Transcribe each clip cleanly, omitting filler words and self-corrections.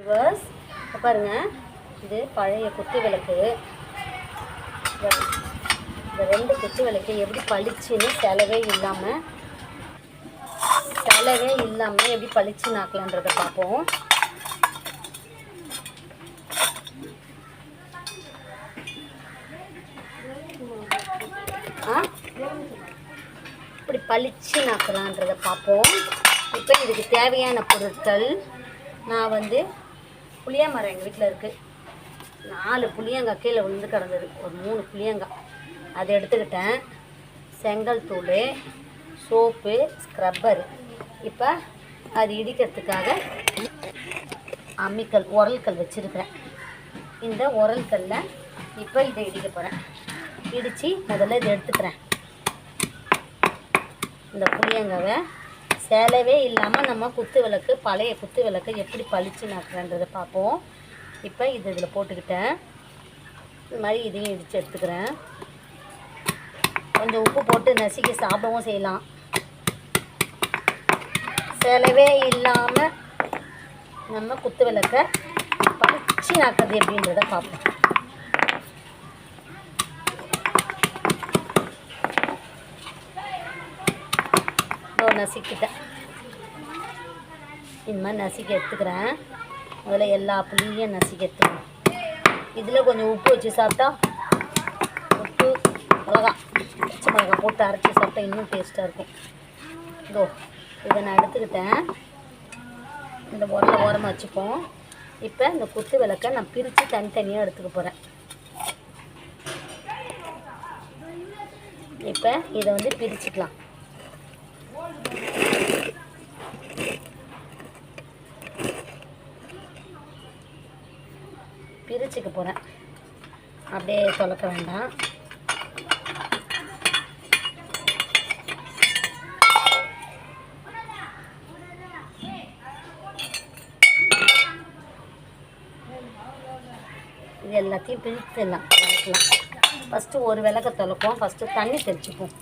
Viewers பாருங்கள், இது பழைய குத்து விளக்கு. இந்த 2 குத்து விளக்கு எப்படி பளிச்சுன்னு செலவே இல்லாமல் எப்படி பளிச்சுன்னு ஆக்கலான்றதை பார்ப்போம். இப்படி பளிச்சுன்னு ஆக்கலான்றதை பார்ப்போம். இப்போ இதுக்கு தேவையான பொருட்கள், நான் புளிய மரம் எங்கள் வீட்டில் இருக்குது. 4 புளியங்காய் கீழே விழுந்து கிடந்தது, ஒரு 3 புளியங்காய் அதை எடுத்துக்கிட்டேன். செங்கல் தூள், சோப்பு, ஸ்க்ரப்பரு. இப்போ அது இடிக்கிறதுக்காக உரல்கல் வச்சுருக்கிறேன். இந்த உரல்கல்லில் இப்போ இதை இடிக்க போகிறேன். இடித்து முதல்ல இதை எடுத்துக்கிறேன். இந்த புளியங்காவை சேலவே இல்லாமல் நம்ம குத்து விளக்கு, பழைய குத்து விளக்கு எப்படி பளிச்சு நாக்குறன்றதை பார்ப்போம். இப்போ இது இதில் போட்டுக்கிட்டேன். இது மாதிரி இதையும் இடித்து எடுத்துக்கிறேன். கொஞ்சம் உப்பு போட்டு நசுக்கி சாப்பிடவும் செய்யலாம். சேலவே இல்லாமல் நம்ம குத்து விளக்கை பளிச்சு நாக்குறது எப்படின்றத பார்ப்போம். நசுக்கிட்டேன். இந்த மாதிரி நசுக்கி எடுத்துக்கிறேன். அதில் எல்லா புளியும் நசுக்கி எடுத்துக்கிறேன். இதில் கொஞ்சம் உப்பு வச்சு சாப்பிட்டா, உப்பு பச்சை மிளகாய் போட்டு அரைச்சி சாப்பிட்டா இன்னும் டேஸ்ட்டாக இருக்கும். இதை நான் எடுத்துக்கிட்டேன். இந்த ஓரமாக வச்சுப்போம். இப்போ இந்த குத்து விளக்கை நான் பிரித்து தனித்தனியாக எடுத்துக்க போகிறேன். இப்போ இதை பிரிச்சுக்கலாம். பிரிச்சுக்க போகிறேன். அப்படியே தொலைக்க வேண்டாம். இது எல்லாத்தையும் பிரித்துடலாம், விளக்கலாம். ஃபஸ்ட்டு ஒரு விளக்க தொலைப்போம். ஃபஸ்ட்டு தண்ணி தெளிச்சுப்போம்.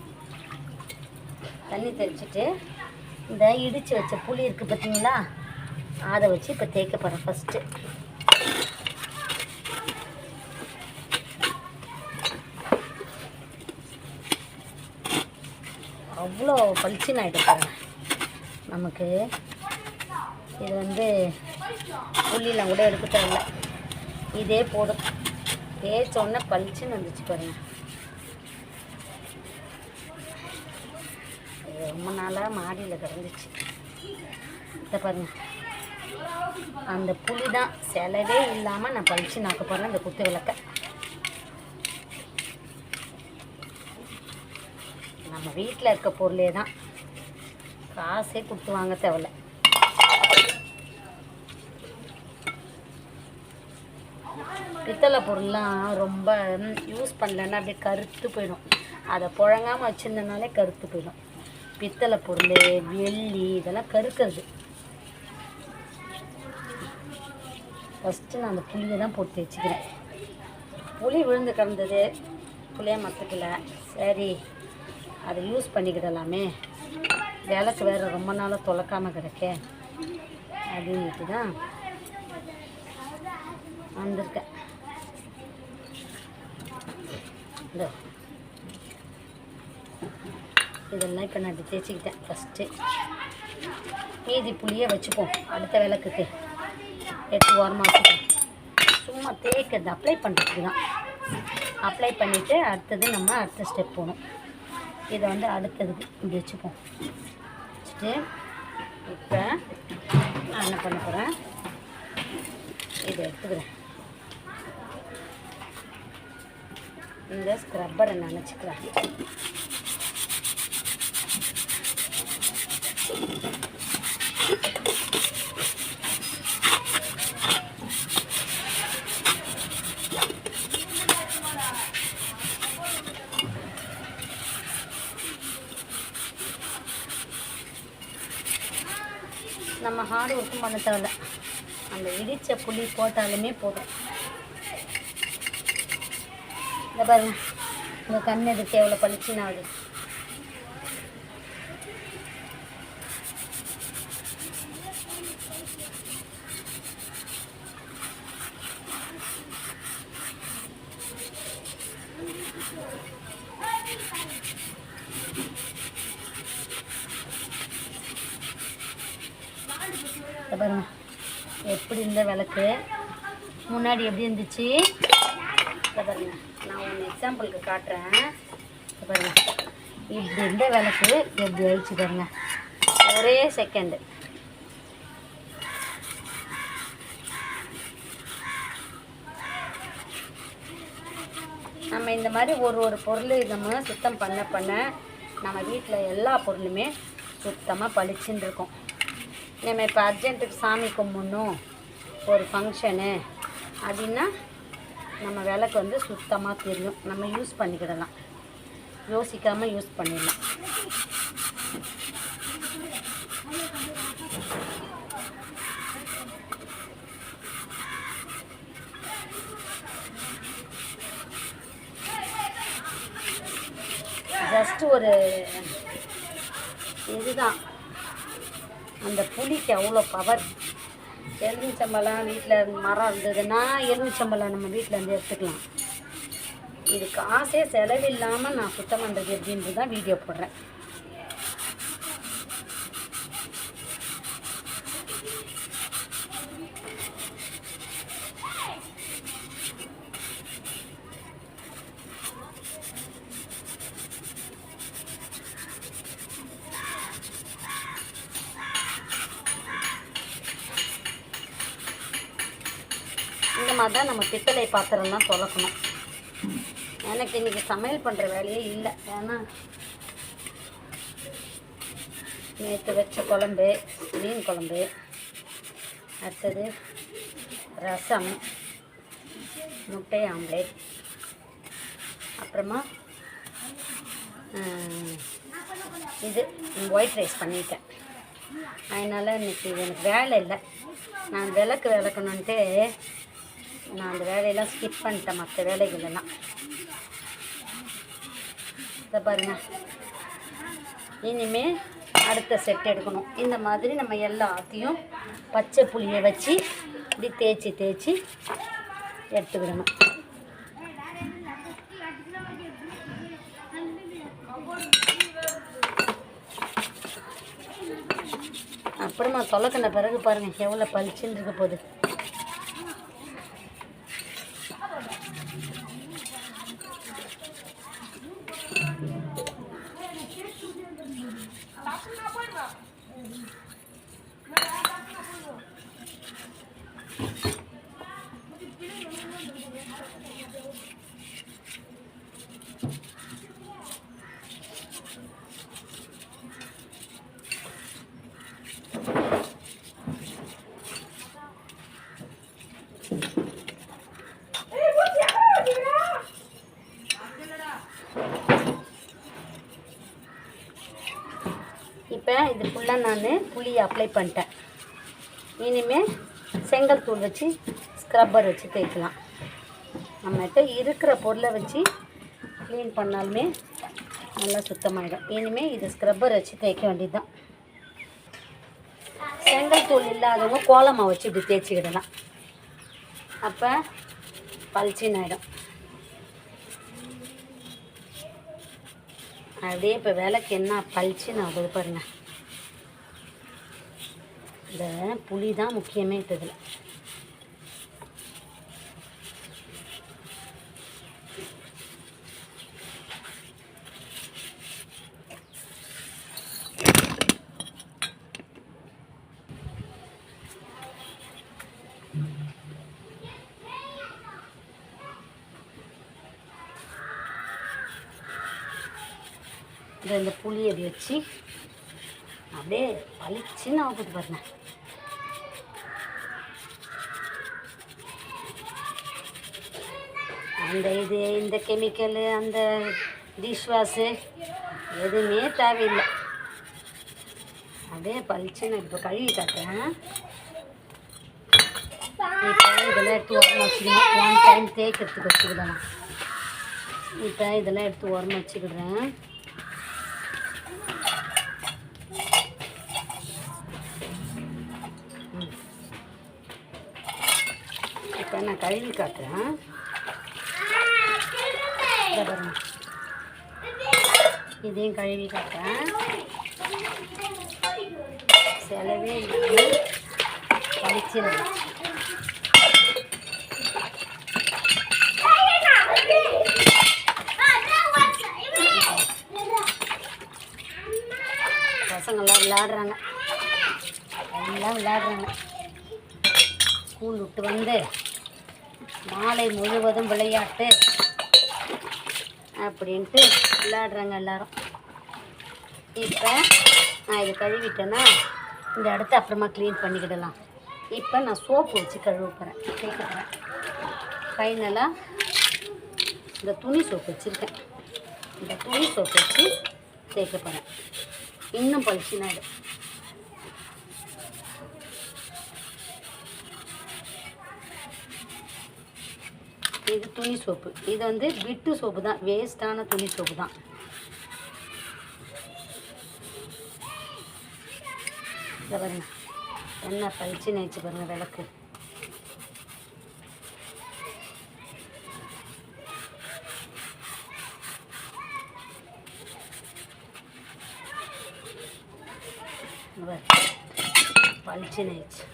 தண்ணி தெளிச்சுட்டு இந்த இடித்து வச்ச புளி இருக்குது பார்த்தீங்களா, அதை வச்சு இப்போ தேய்க்க போகிறேன். ஃபஸ்ட்டு அவ்வளோ பளிச்சுன்னு ஆகிட்டு பாருங்க. நமக்கு இது புளியெலாம் கூட எடுக்க தேவையில்ல, இதே போதும். தேய்ச்சோன்னே பளிச்சுன்னு வந்துச்சு பாருங்கள். ரொம்ப நாளாக மாடியில் கிடந்துச்சு. இதை பாருங்கள், அந்த புளி தான் செலவே இல்லாமல் நான் பளிச்சு நாக்க போகிறேன். இந்த குத்து விளக்கை நம்ம வீட்டில் இருக்க பொருளே தான், காசே கொடுத்து வாங்க தேவையில்ல. பித்தளை பொருள்லாம் ரொம்ப யூஸ் பண்ணலன்னா அப்படியே கருத்து போயிடும். அதை புழங்காமல் வச்சுருந்தனாலே கருத்து போயிடும். பித்தளை பொருள், வெள்ளி இதெல்லாம் கருக்கிறது. ஃபஸ்ட்டு நான் அந்த புளியை தான் போட்டு வச்சுக்கிறேன். புளி விழுந்து கிடந்தது, புளியை மற்றக்கில்ல. சரி, அதை யூஸ் பண்ணிக்கிடலாமே, விளக்கு வேறு ரொம்ப நாளாக தொலைக்காமல் கிடக்க அப்படின்ட்டு தான் வந்திருக்கேன். இதெல்லாம் இப்போ நான் இப்படி தேய்ச்சிக்கிட்டேன். ஃபஸ்ட்டு மீதி புளியை வச்சுப்போம். அடுத்த விளக்குக்கு எடுத்து ஓரமாக வச்சுப்போம். சும்மா தேய்க்கிறது, அப்ளை பண்ணுறதுக்கு தான். அப்ளை பண்ணிவிட்டு அடுத்த ஸ்டெப் போகணும். இதை அடுத்ததுக்கு இப்படி வச்சுப்போம். வச்சுட்டு இப்போ நான் என்ன பண்ண போகிறேன், இதை எடுத்துக்கிறேன். இந்த ஸ்க்ரப்பரை நினச்சிக்கிறேன். நம்ம ஹார்ட் ஒர்க்கும் பண்ண தேவையில்ல, அந்த இடித்த புளி போட்டாலுமே போதும். இந்த பாருங்க, உங்கள் கண் எதுக்கு எவ்வளோ பளிச்சுன்னு ஆகுது. பாருங்க எப்படி இந்த விளக்கு முன்னாடி எப்படி இருந்துச்சு. பாருங்க நான் ஒன்று எக்ஸாம்பிளுக்கு காட்டுறேன். பாருங்க இப்படி இந்த விளக்கு எப்படி ஆயிடுச்சு பாருங்க, ஒரே செகண்டு. நம்ம இந்த மாதிரி ஒரு பொருள் நம்ம சுத்தம் பண்ண நம்ம வீட்டில் எல்லா பொருளுமே சுத்தமாக பளிச்சுன்னு இருக்கும். நம்ம இப்போ அர்ஜென்ட்டுக்கு சாமி கும்பிடணும், ஒரு ஃபங்க்ஷனு அப்படின்னா நம்ம விளக்கு வந்து சுத்தமாக தெரியும், நம்ம யூஸ் பண்ணிக்கிடலாம், யோசிக்காமல் யூஸ் பண்ணிடலாம். ஜஸ்ட்டு ஒரு இதுதான், அந்த புளிக்கு அவ்வளோ பவர். எலுமிச்சம்பழம் வீட்டில் மரம் இருந்ததுன்னா எலுமிச்சம்பழம் நம்ம வீட்டில் இருந்து எடுத்துக்கலாம். இது காசே செலவில்லாமல் நான் சுத்தம் பண்ணுறது எப்படின்றது தான் வீடியோ போடுறேன். இந்த மாதிரி தான் நம்ம பித்தளை பாத்திரம்லாம் துலக்கணும். எனக்கு இன்றைக்கி சமையல் பண்ணுற வேலையே இல்லை. ஏன்னா நேற்று வச்ச குழம்பு, மீன் குழம்பு, அடுத்தது ரசம், முட்டை ஆம்லேட், அப்புறமா இது ஒயிட் ரைஸ் பண்ணிட்டேன். அதனால் இன்றைக்கி எனக்கு வேலை இல்லை. நான் விளக்கணுன்ட்டு நான் அந்த வேலையெல்லாம் ஸ்கிப் பண்ணிட்டேன், மற்ற வேலைகளெல்லாம். இதை பாருங்கள், இனிமேல் அடுத்த செட் எடுக்கணும். இந்த மாதிரி நம்ம எல்லாத்தையும் பச்சை புளியை வச்சு இப்படி தேய்ச்சி எடுத்துக்கிடணும். அப்புறமா தொலைக்கின பிறகு பாருங்கள் எவ்வளோ பளிச்சுன்னு இருக்க போகுது. இப்போ இது ஃபுல்லாக நான் புளியை அப்ளை பண்ணிட்டேன். இனிமேல் செங்கல் தூள் வச்சு ஸ்க்ரப்பர் வச்சு தேய்க்கலாம். நம்மகிட்ட இருக்கிற பொருளை வச்சு க்ளீன் பண்ணாலுமே நல்லா சுத்தமாகிடும். இனிமேல் இது ஸ்க்ரப்பர் வச்சு தேய்க்க வேண்டியது தான். செங்கல் தூள் இல்லாதவங்க கோலமாக வச்சு இப்படி தேய்ச்சிக்கிடலாம். அப்போ பளிச்சின்னு ஆகிடும். அப்படியே இப்போ விளக்கு என்ன பளிச்சுன்னு ஆகுது பாருங்க. இந்த புளி தான் முக்கியமே இதில். இந்த புளியை வச்சு அப்படியே பளிச்சுன்னு ஆகுது பாருங்க. அந்த இந்த கெமிக்கலு, அந்த டிஷ் வாஷு எதுவுமே தேவையில்லை. அப்படியே பளிச்சுன்னு இப்போ கழுவி காட்டுறேன். இப்போ இதெல்லாம் எடுத்து உரமா வச்சுக்கணும். 1 டைம் தேய்க்கிறதுக்கு வச்சுக்கிடலாம். இப்போ இதெல்லாம் எடுத்து உரமா வச்சுக்கிடுறேன். இப்போ நான் கழுவி காட்டுறேன். பாருங்க, இதையும் கழுவி காட்டுறேன். செலவே இல்லாமல் பளிச்சுன்னு பசங்கள்லாம் விளையாடுறாங்க, எல்லாம் விளையாடுறாங்க. ஸ்கூல் விட்டு வந்து மாலை முழுவதும் விளையாட்டு அப்படின்ட்டு விளையாடுறாங்க எல்லாரும். இப்போ நான் இது கழுவிட்டேன்னா இந்த இடத்த அப்புறமா க்ளீன் பண்ணிக்கிடலாம். இப்போ நான் சோப்பு வச்சு கழுவ போகிறேன், தேய்க்க போகிறேன். ஃபைனலாக இந்த துணி சோப்பு வச்சுருக்கேன், இந்த துணி சோப்பு வச்சு தேய்க்க போகிறேன். இன்னும் பளிச்சுன்னா இது துணி சோப்பு. இது வந்து விட்டு சோப்பு தான், வேஸ்ட்டான துணி சோப்பு தான். இதை பாருங்க, என்ன பளிச்சுன்னு வச்சு பாருங்கள் விளக்கு. பளிச்சுன்னு ஆயிடுச்சு.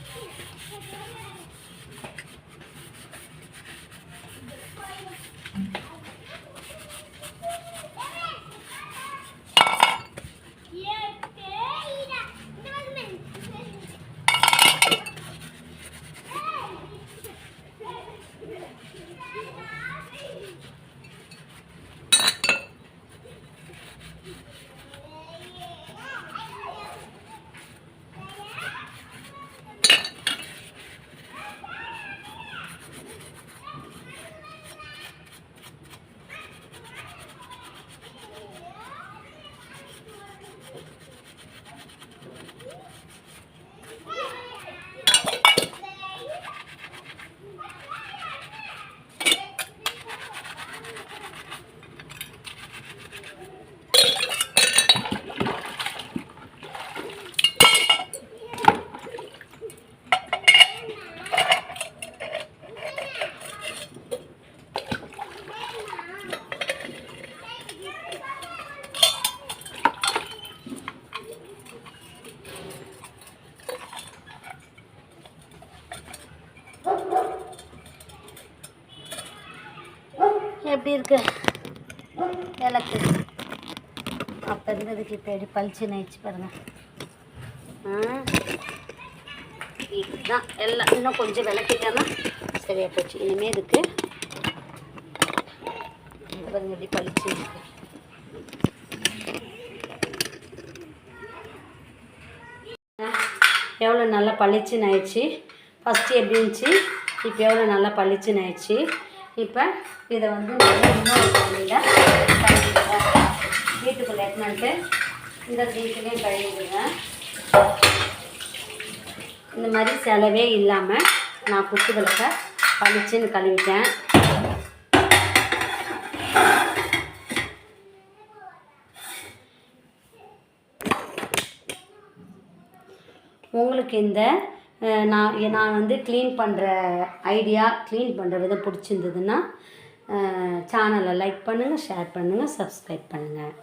எப்படி இருக்கு விளக்கு? அப்போ இருந்ததுக்கு இப்போ எப்படி பளிச்சுன்னு ஆயிடுச்சு பாருங்க. இதுதான் எல்லாம். இன்னும் கொஞ்சம் விளக்கிட்டேன்னா சரியா போச்சு. இனிமேல் இதுக்கு பாருங்க எப்படி பளிச்சு இருக்கு. எவ்வளோ நல்லா பளிச்சுன்னு ஆயிடுச்சு. ஃபஸ்ட்டு எப்படி இருந்துச்சு, இப்போ எவ்வளோ நல்லா பளிச்சுன்னு ஆயிடுச்சு. இப்போ இதை வந்து இன்னொரு தண்ணியில் கழுவிடுவேன். வீட்டுக்குள்ளே எடுத்துனான்ட்டு இந்த வீட்டுலேயும் கழுவிடுவேன். இந்த மாதிரி செலவே இல்லாமல் நான் குத்து விளக்க பளிச்சுன்னு கழுவிட்டேன். உங்களுக்கு இந்த நான் வந்து க்ளீன் பண்ணுற ஐடியா, க்ளீன் பண்ணுற விதம் பிடிச்சிருந்ததுன்னா சேனலை லைக் பண்ணுங்கள், ஷேர் பண்ணுங்கள், சப்ஸ்கிரைப் பண்ணுங்கள்.